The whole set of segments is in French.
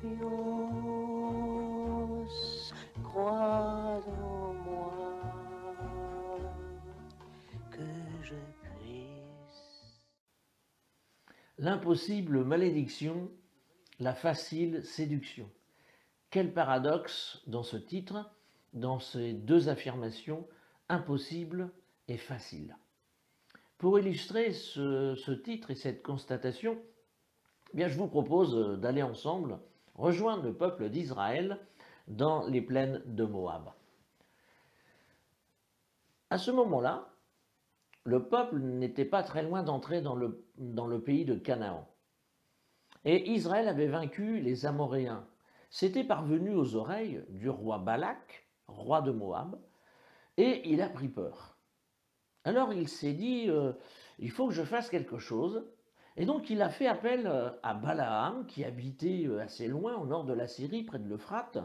confiance, crois en moi, que je puisse. L'impossible malédiction, la facile séduction. Quel paradoxe dans ce titre, dans ces deux affirmations, impossible et facile. Pour illustrer ce titre et cette constatation, eh bien, je vous propose d'aller ensemble rejoindre le peuple d'Israël dans les plaines de Moab. À ce moment-là, le peuple n'était pas très loin d'entrer dans le pays de Canaan. Et Israël avait vaincu les Amoréens. C'était parvenu aux oreilles du roi Balak, roi de Moab, et il a pris peur. Alors il s'est dit, il faut que je fasse quelque chose. Et donc il a fait appel à Balaam, qui habitait assez loin au nord de la Syrie, près de l'Euphrate,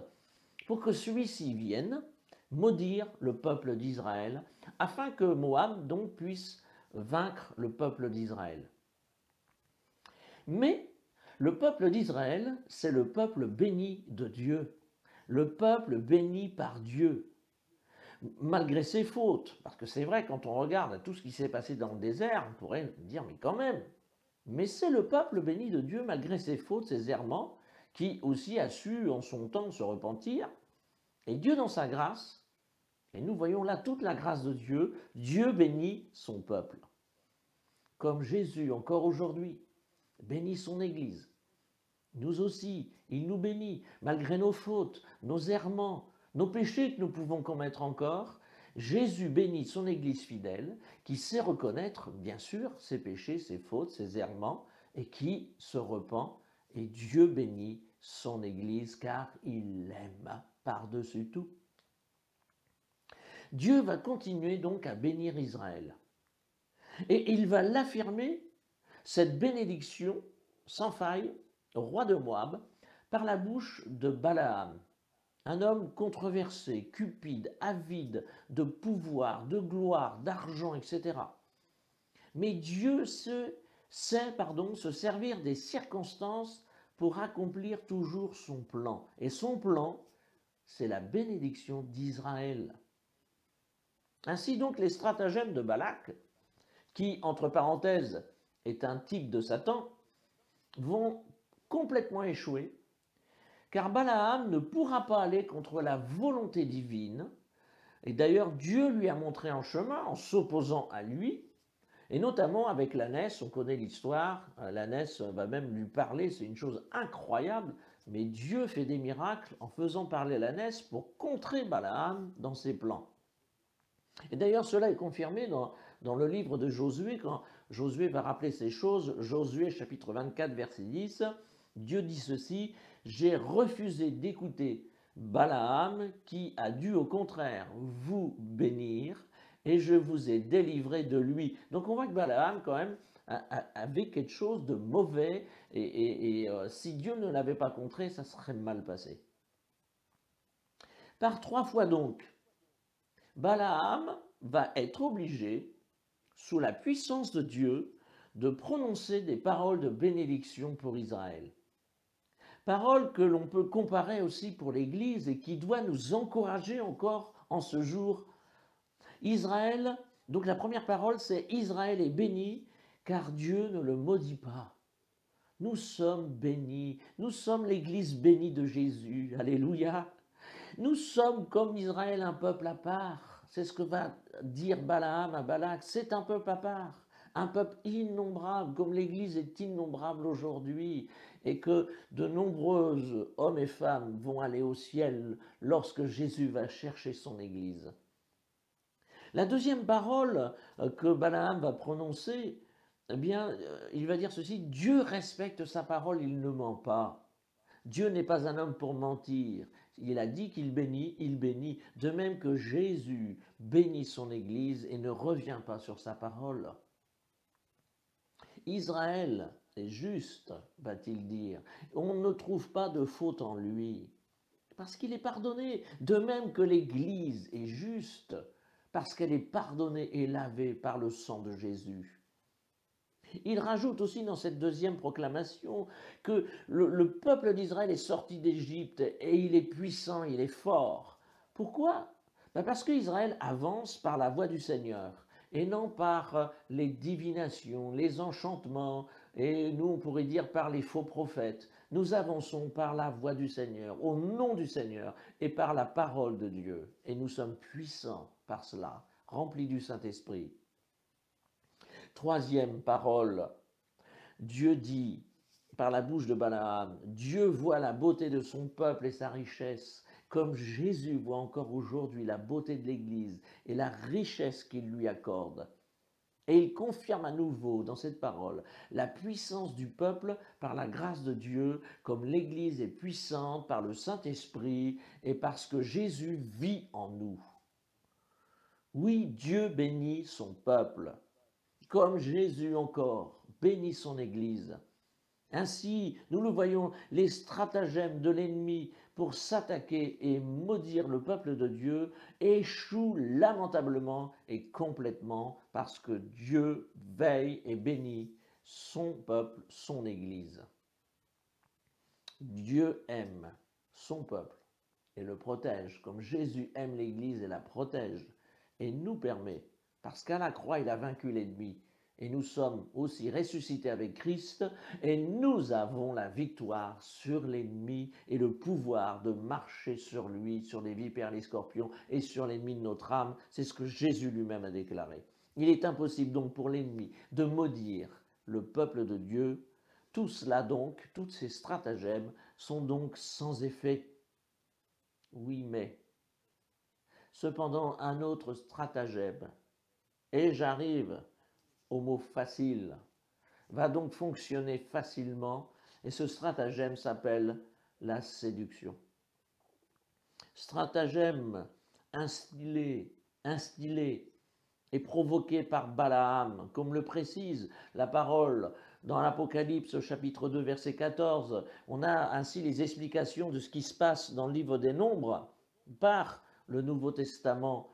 pour que celui-ci vienne maudire le peuple d'Israël, afin que Moab donc puisse vaincre le peuple d'Israël. Mais le peuple d'Israël, c'est le peuple béni de Dieu, le peuple béni par Dieu, malgré ses fautes. Parce que c'est vrai, quand on regarde tout ce qui s'est passé dans le désert, on pourrait dire, mais quand même, mais c'est le peuple béni de Dieu, malgré ses fautes, ses errements, qui aussi a su en son temps se repentir. Et Dieu dans sa grâce, et nous voyons là toute la grâce de Dieu, Dieu bénit son peuple. Comme Jésus, encore aujourd'hui, bénit son Église. Nous aussi, il nous bénit, malgré nos fautes, nos errements, nos péchés que nous pouvons commettre encore. Jésus bénit son Église fidèle, qui sait reconnaître, bien sûr, ses péchés, ses fautes, ses errements, et qui se repent, et Dieu bénit son Église, car il l'aime par-dessus tout. Dieu va continuer donc à bénir Israël. Et il va l'affirmer, cette bénédiction sans faille, au roi de Moab, par la bouche de Balaam, un homme controversé, cupide, avide de pouvoir, de gloire, d'argent, etc. Mais Dieu sait se servir des circonstances pour accomplir toujours son plan. Et son plan, c'est la bénédiction d'Israël. Ainsi donc, les stratagèmes de Balak, qui, entre parenthèses, est un type de Satan, vont complètement échouer, car Balaam ne pourra pas aller contre la volonté divine, et d'ailleurs Dieu lui a montré un chemin en s'opposant à lui, et notamment avec l'ânesse, on connaît l'histoire, l'ânesse va même lui parler, c'est une chose incroyable, mais Dieu fait des miracles en faisant parler l'ânesse pour contrer Balaam dans ses plans. Et d'ailleurs cela est confirmé dans le livre de Josué, quand Josué va rappeler ces choses, Josué chapitre 24 verset 10, Dieu dit ceci, « J'ai refusé d'écouter Balaam qui a dû au contraire vous bénir et je vous ai délivré de lui. » Donc on voit que Balaam quand même avait quelque chose de mauvais et si Dieu ne l'avait pas contré, ça serait mal passé. Par 3 fois donc, Balaam va être obligé, sous la puissance de Dieu, de prononcer des paroles de bénédiction pour Israël. Paroles que l'on peut comparer aussi pour l'Église et qui doit nous encourager encore en ce jour. Israël, donc la première parole c'est « Israël est béni car Dieu ne le maudit pas ». Nous sommes bénis, nous sommes l'Église bénie de Jésus, alléluia. Nous sommes comme Israël un peuple à part, c'est ce que va dire Balaam à Balak, c'est un peuple à part. Un peuple innombrable, comme l'Église est innombrable aujourd'hui, et que de nombreux hommes et femmes vont aller au ciel lorsque Jésus va chercher son Église. La deuxième parole que Balaam va prononcer, eh bien, il va dire ceci, Dieu respecte sa parole, il ne ment pas. Dieu n'est pas un homme pour mentir. Il a dit qu'il bénit, il bénit. De même que Jésus bénit son Église et ne revient pas sur sa parole. Israël est juste, va-t-il dire. On ne trouve pas de faute en lui, parce qu'il est pardonné. De même que l'Église est juste, parce qu'elle est pardonnée et lavée par le sang de Jésus. Il rajoute aussi dans cette deuxième proclamation que le peuple d'Israël est sorti d'Égypte et il est puissant, il est fort. Pourquoi? Parce qu'Israël avance par la voie du Seigneur et non par les divinations, les enchantements, et nous on pourrait dire par les faux prophètes. Nous avançons par la voie du Seigneur, au nom du Seigneur et par la parole de Dieu. Et nous sommes puissants par cela, remplis du Saint-Esprit. Troisième parole, Dieu dit par la bouche de Balaam, Dieu voit la beauté de son peuple et sa richesse, comme Jésus voit encore aujourd'hui la beauté de l'Église et la richesse qu'il lui accorde. Et il confirme à nouveau dans cette parole la puissance du peuple par la grâce de Dieu, comme l'Église est puissante par le Saint-Esprit et parce que Jésus vit en nous. Oui, Dieu bénit son peuple, comme Jésus encore bénit son Église. Ainsi, nous le voyons, les stratagèmes de l'ennemi pour s'attaquer et maudire le peuple de Dieu échouent lamentablement et complètement parce que Dieu veille et bénit son peuple, son Église. Dieu aime son peuple et le protège, comme Jésus aime l'Église et la protège, et nous permet, parce qu'à la croix il a vaincu l'ennemi, et nous sommes aussi ressuscités avec Christ, et nous avons la victoire sur l'ennemi et le pouvoir de marcher sur lui, sur les vipères, les scorpions et sur l'ennemi de notre âme. C'est ce que Jésus lui-même a déclaré. Il est impossible donc pour l'ennemi de maudire le peuple de Dieu. Tout cela donc, tous ces stratagèmes sont donc sans effet. Oui, mais cependant un autre stratagème, et j'arrive au mot facile, va donc fonctionner facilement, et ce stratagème s'appelle la séduction. Stratagème instillé et provoqué par Balaam, comme le précise la parole dans l'Apocalypse chapitre 2 verset 14. On a ainsi les explications de ce qui se passe dans le livre des Nombres par le Nouveau Testament.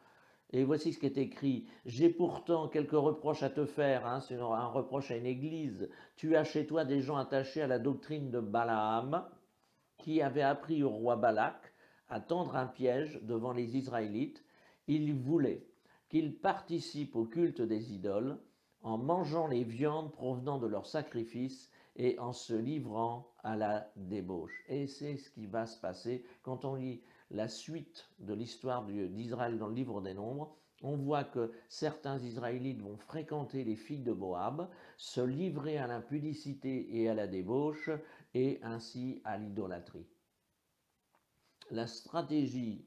Et voici ce qui est écrit. J'ai pourtant quelques reproches à te faire. C'est un reproche à une église. Tu as chez toi des gens attachés à la doctrine de Balaam, qui avait appris au roi Balak à tendre un piège devant les Israélites. Il voulait qu'ils participent au culte des idoles en mangeant les viandes provenant de leurs sacrifices et en se livrant à la débauche. Et c'est ce qui va se passer quand on lit la suite de l'histoire d'Israël dans le livre des Nombres. On voit que certains Israélites vont fréquenter les filles de Moab, se livrer à l'impudicité et à la débauche, et ainsi à l'idolâtrie. La stratégie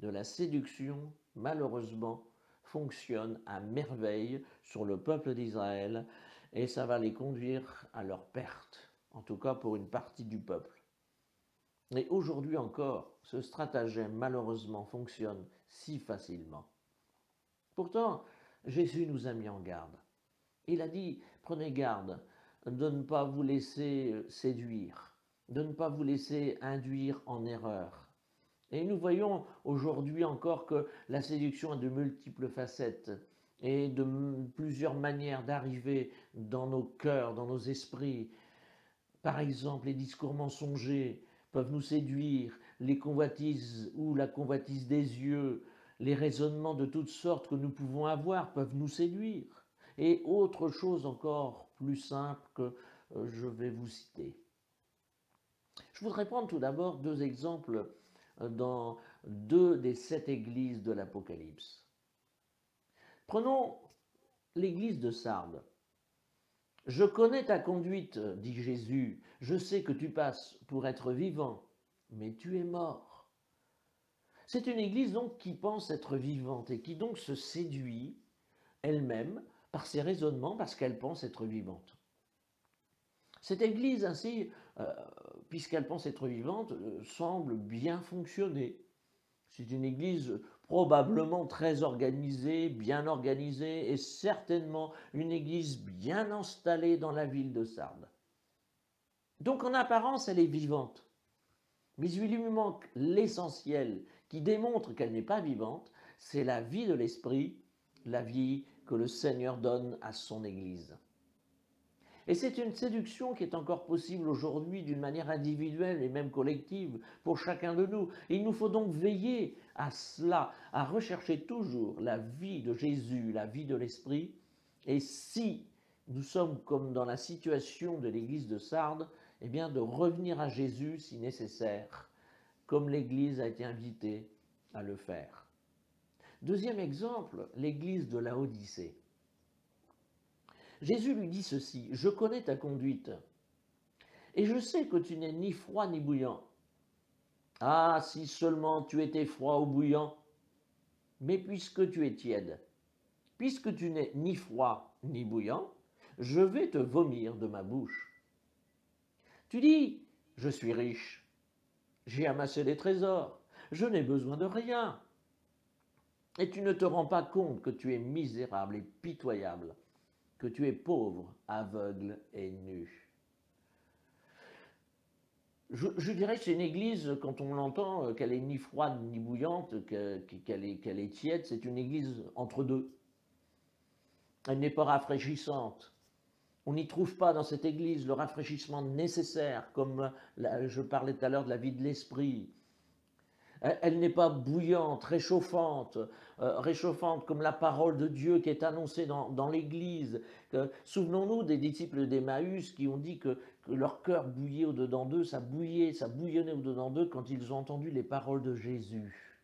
de la séduction, malheureusement, fonctionne à merveille sur le peuple d'Israël, et ça va les conduire à leur perte, en tout cas pour une partie du peuple. Et aujourd'hui encore, ce stratagème malheureusement fonctionne si facilement. Pourtant, Jésus nous a mis en garde. Il a dit, prenez garde de ne pas vous laisser séduire, de ne pas vous laisser induire en erreur. Et nous voyons aujourd'hui encore que la séduction a de multiples facettes et de plusieurs manières d'arriver dans nos cœurs, dans nos esprits. Par exemple, les discours mensongers peuvent nous séduire, les convoitises ou la convoitise des yeux, les raisonnements de toutes sortes que nous pouvons avoir peuvent nous séduire. Et autre chose encore plus simple que je vais vous citer. Je voudrais prendre tout d'abord deux exemples dans 2 des 7 églises de l'Apocalypse. Prenons l'église de Sardes. Je connais ta conduite, dit Jésus, je sais que tu passes pour être vivant, mais tu es mort. C'est une église donc qui pense être vivante et qui donc se séduit elle-même par ses raisonnements parce qu'elle pense être vivante. Cette église ainsi, puisqu'elle pense être vivante, semble bien fonctionner. C'est une église probablement très organisée, bien organisée et certainement une église bien installée dans la ville de Sardes. Donc en apparence, elle est vivante. Mais il lui manque l'essentiel qui démontre qu'elle n'est pas vivante, c'est la vie de l'esprit, la vie que le Seigneur donne à son église. Et c'est une séduction qui est encore possible aujourd'hui d'une manière individuelle et même collective pour chacun de nous. Et il nous faut donc veiller à cela, à rechercher toujours la vie de Jésus, la vie de l'Esprit. Et si nous sommes comme dans la situation de l'église de Sardes, eh bien de revenir à Jésus si nécessaire, comme l'église a été invitée à le faire. Deuxième exemple, l'église de Laodicée. Jésus lui dit ceci: « Je connais ta conduite, et je sais que tu n'es ni froid ni bouillant. Ah, si seulement tu étais froid ou bouillant, mais puisque tu es tiède, puisque tu n'es ni froid ni bouillant, je vais te vomir de ma bouche. Tu dis, je suis riche, j'ai amassé des trésors, je n'ai besoin de rien. Et tu ne te rends pas compte que tu es misérable et pitoyable, que tu es pauvre, aveugle et nu. » Je dirais que c'est une église, quand on l'entend, qu'elle est ni froide ni bouillante, qu'elle est tiède, c'est une église entre deux. Elle n'est pas rafraîchissante. On n'y trouve pas dans cette église le rafraîchissement nécessaire, comme je parlais tout à l'heure de la vie de l'esprit. Elle n'est pas bouillante, réchauffante comme la parole de Dieu qui est annoncée dans l'Église. Souvenons-nous des disciples d'Emmaüs qui ont dit que leur cœur bouillait au-dedans d'eux, ça bouillonnait au-dedans d'eux quand ils ont entendu les paroles de Jésus.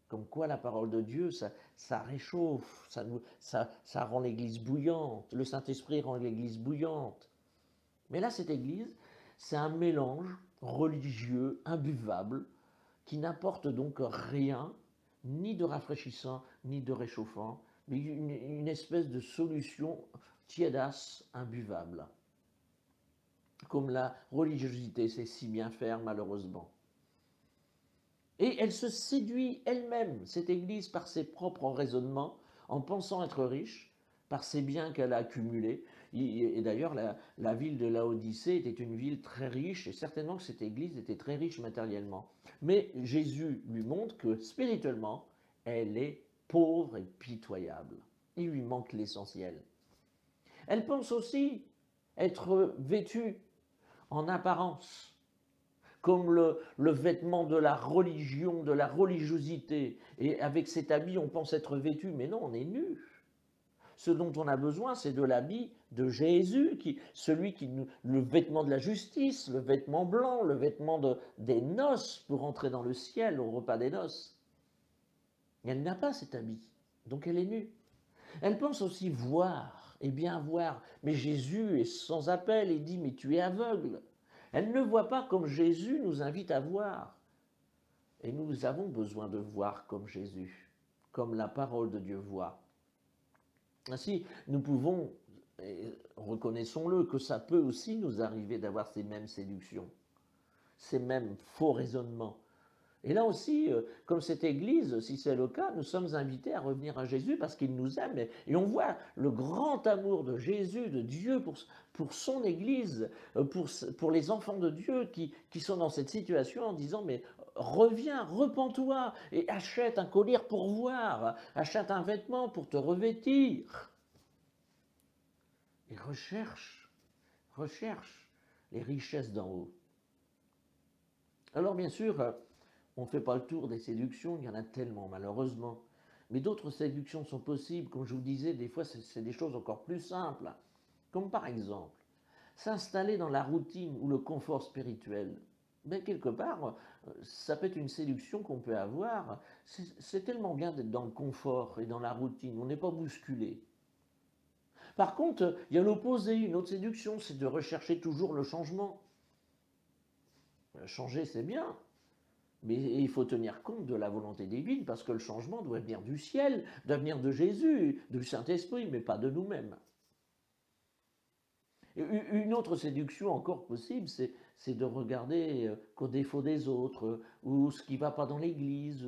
Comme quoi la parole de Dieu, ça réchauffe, ça rend l'Église bouillante, le Saint-Esprit rend l'Église bouillante. Mais là, cette Église, c'est un mélange religieux, imbuvable, qui n'apporte donc rien, ni de rafraîchissant, ni de réchauffant, mais une espèce de solution tiédasse, imbuvable. Comme la religiosité sait si bien faire, malheureusement. Et elle se séduit elle-même, cette Église, par ses propres raisonnements, en pensant être riche, par ses biens qu'elle a accumulés. Et d'ailleurs, la ville de Laodicée était une ville très riche, et certainement que cette Église était très riche matériellement. Mais Jésus lui montre que spirituellement, elle est pauvre et pitoyable. Il lui manque l'essentiel. Elle pense aussi être vêtue en apparence, comme le vêtement de la religion, de la religiosité. Et avec cet habit, on pense être vêtu, mais non, on est nu. Ce dont on a besoin, c'est de l'habit de Jésus, le vêtement de la justice, le vêtement blanc, le vêtement des noces pour entrer dans le ciel au repas des noces. Et elle n'a pas cet habit, donc elle est nue. Elle pense aussi voir, et bien voir, mais Jésus est sans appel et dit « mais tu es aveugle ». Elle ne voit pas comme Jésus nous invite à voir. Et nous avons besoin de voir comme Jésus, comme la parole de Dieu voit. Ainsi, nous pouvons, reconnaissons-le, que ça peut aussi nous arriver d'avoir ces mêmes séductions, ces mêmes faux raisonnements. Et là aussi, comme cette Église, si c'est le cas, nous sommes invités à revenir à Jésus parce qu'il nous aime. Et on voit le grand amour de Jésus, de Dieu pour son Église, pour les enfants de Dieu qui sont dans cette situation en disant « mais reviens, repens-toi et achète un collier pour voir, achète un vêtement pour te revêtir. » Et recherche les richesses d'en haut. Alors bien sûr, on ne fait pas le tour des séductions, il y en a tellement malheureusement. Mais d'autres séductions sont possibles, comme je vous disais, des fois c'est des choses encore plus simples. Comme par exemple, s'installer dans la routine ou le confort spirituel. Mais quelque part, ça peut être une séduction qu'on peut avoir. C'est tellement bien d'être dans le confort et dans la routine, on n'est pas bousculé. Par contre, il y a l'opposé, une autre séduction, c'est de rechercher toujours le changement. Changer, c'est bien. Mais il faut tenir compte de la volonté divine parce que le changement doit venir du ciel, doit venir de Jésus, du Saint-Esprit, mais pas de nous-mêmes. Une autre séduction encore possible, c'est de regarder qu'aux défauts des autres, ou ce qui ne va pas dans l'Église,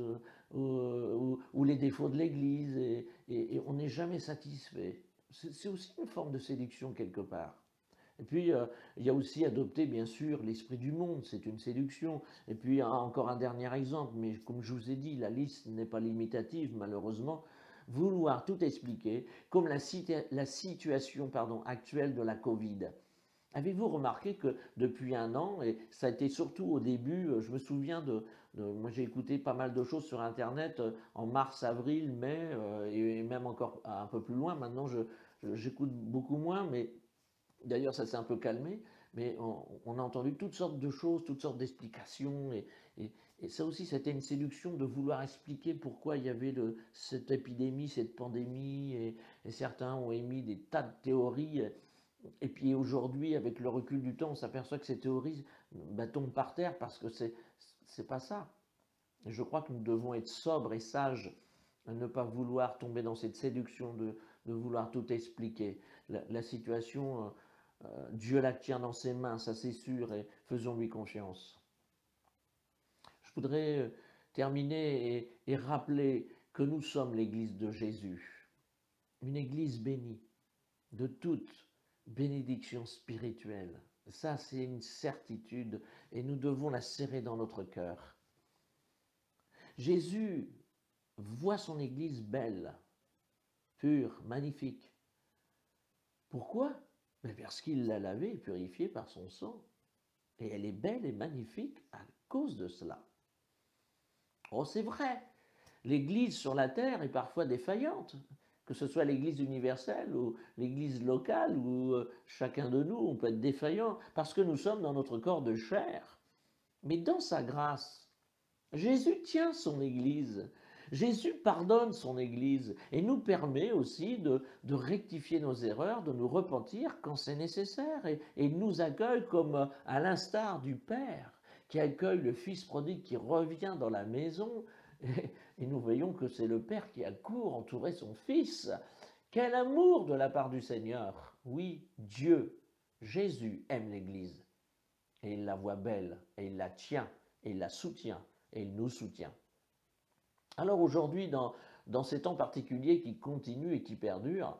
ou les défauts de l'Église, et on n'est jamais satisfait. C'est aussi une forme de séduction quelque part. Et puis, il y a aussi adopter, bien sûr, l'esprit du monde, c'est une séduction. Et puis, encore un dernier exemple, mais comme je vous ai dit, la liste n'est pas limitative, malheureusement. Vouloir tout expliquer, comme la situation actuelle de la Covid. Avez-vous remarqué que depuis un an, et ça a été surtout au début, je me souviens moi j'ai écouté pas mal de choses sur Internet en mars, avril, mai, et même encore un peu plus loin. Maintenant, j'écoute beaucoup moins, mais d'ailleurs ça s'est un peu calmé. Mais on a entendu toutes sortes de choses, toutes sortes d'explications, et ça aussi, c'était une séduction de vouloir expliquer pourquoi il y avait cette épidémie, cette pandémie, et certains ont émis des tas de théories. Et puis aujourd'hui, avec le recul du temps, on s'aperçoit que ces théories tombent par terre parce que c'est pas ça. Je crois que nous devons être sobres et sages, ne pas vouloir tomber dans cette séduction de vouloir tout expliquer. La situation, Dieu la tient dans ses mains, ça c'est sûr, et faisons-lui confiance. Je voudrais terminer et rappeler que nous sommes l'Église de Jésus, une Église bénie de toute bénédiction spirituelle. Ça, c'est une certitude et nous devons la serrer dans notre cœur. Jésus voit son Église belle, pure, magnifique. Pourquoi? Parce qu'il l'a lavée et purifiée par son sang. Et elle est belle et magnifique à cause de cela. Oh, c'est vrai, l'Église sur la terre est parfois défaillante, que ce soit l'Église universelle ou l'Église locale, ou chacun de nous, on peut être défaillant, parce que nous sommes dans notre corps de chair. Mais dans sa grâce, Jésus tient son Église, Jésus pardonne son Église et nous permet aussi de rectifier nos erreurs, de nous repentir quand c'est nécessaire, et nous accueille comme à l'instar du Père qui accueille le Fils prodigue qui revient dans la maison, et nous voyons que c'est le Père qui accourt entourer son Fils. Quel amour de la part du Seigneur! Oui, Dieu, Jésus aime l'Église, et il la voit belle, et il la tient, et il la soutient, et il nous soutient. Alors aujourd'hui, dans ces temps particuliers qui continuent et qui perdurent,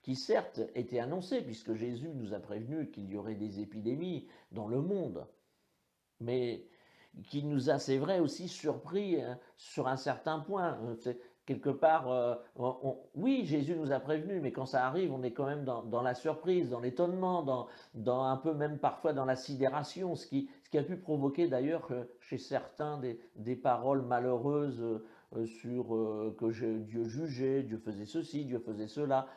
qui certes étaient annoncés, puisque Jésus nous a prévenu qu'il y aurait des épidémies dans le monde, mais qui nous a, c'est vrai, aussi surpris sur un certain point. Quelque part, oui, Jésus nous a prévenus, mais quand ça arrive, on est quand même dans la surprise, dans l'étonnement, dans un peu même parfois dans la sidération, ce qui a pu provoquer d'ailleurs chez certains des paroles malheureuses sur que Dieu jugeait, Dieu faisait ceci, Dieu faisait cela.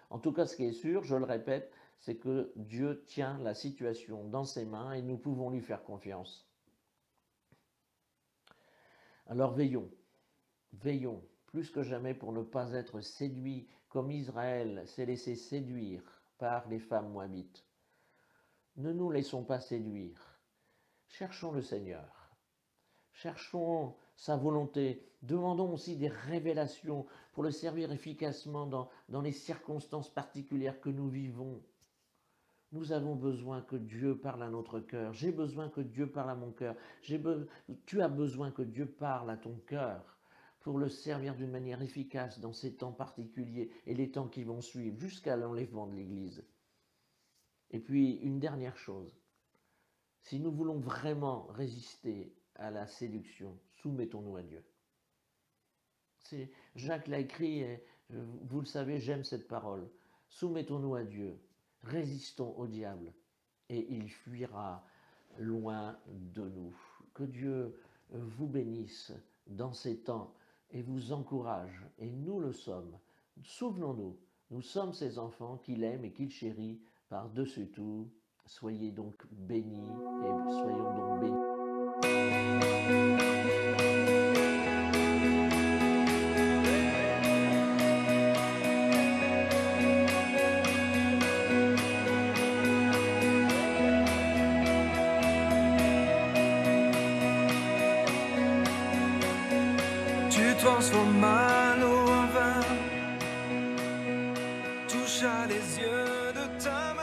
En tout cas, ce qui est sûr, je le répète, c'est que Dieu tient la situation dans ses mains et nous pouvons lui faire confiance. Alors veillons plus que jamais pour ne pas être séduits comme Israël s'est laissé séduire par les femmes moabites. Ne nous laissons pas séduire. Cherchons le Seigneur. Cherchons sa volonté. Demandons aussi des révélations pour le servir efficacement dans les circonstances particulières que nous vivons. Nous avons besoin que Dieu parle à notre cœur. J'ai besoin que Dieu parle à mon cœur. Tu as besoin que Dieu parle à ton cœur pour le servir d'une manière efficace dans ces temps particuliers et les temps qui vont suivre jusqu'à l'enlèvement de l'Église. Et puis, une dernière chose. Si nous voulons vraiment résister à la séduction, soumettons-nous à Dieu. Jacques l'a écrit, et vous le savez, j'aime cette parole. Soumettons-nous à Dieu. Résistons au diable et il fuira loin de nous. Que Dieu vous bénisse dans ces temps et vous encourage, et nous le sommes. Souvenons-nous, nous sommes ses enfants qu'il aime et qu'il chérit par-dessus tout. Soyez donc bénis et soyons donc bénis. Transforme l'eau en vin, toucha les yeux de ta main.